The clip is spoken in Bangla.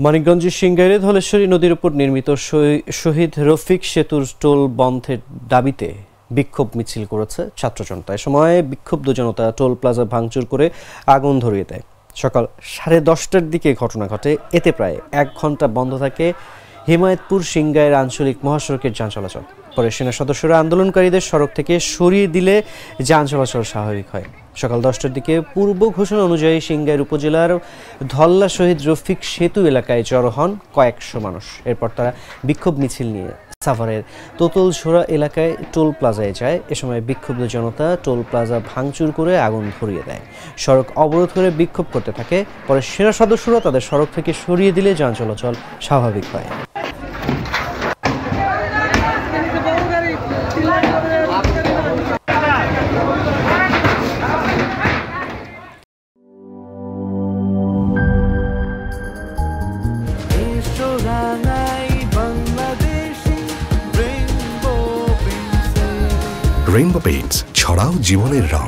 মানিকগঞ্জের সিংগাইরে ধলেশ্বরী নদীর উপর নির্মিত শহীদ রফিক সেতুর টোল বন্ধের দাবিতে বিক্ষোভ মিছিল করেছে ছাত্র জনতা। এ সময় বিক্ষুব্ধ জনতা টোল প্লাজা ভাঙচুর করে আগুন ধরিয়ে দেয়। সকাল 10:30টার দিকে ঘটনা ঘটে। এতে প্রায় 1 ঘন্টা বন্ধ থাকে হিমায়তপুর সিংগাইর আঞ্চলিক মহাসড়কের যান চলাচল। পরে সেনা সদস্যরা আন্দোলনকারীদের সড়ক থেকে সরিয়ে দিলে যান চলাচল স্বাভাবিক হয়। সকাল 10টার দিকে পূর্ব ঘোষণা অনুযায়ী সিংগাইর উপজেলার ধল্লা শহীদ রফিক সেতু এলাকায় জড়ো হন কয়েকশো মানুষ। এরপর তারা বিক্ষোভ মিছিল নিয়ে সাভারের তোতলঝোড়া এলাকায় টোল প্লাজায় যায়। এ সময় বিক্ষুব্ধ জনতা টোল প্লাজা ভাঙচুর করে আগুন ধরিয়ে দেয়। সড়ক অবরোধ করে বিক্ষোভ করতে থাকে। পরে সেনা সদস্যরা তাদের সড়ক থেকে সরিয়ে দিলে যান চলাচল স্বাভাবিক হয়। রেইনবো পেইন্টস, ছড়াও জীবনের রং।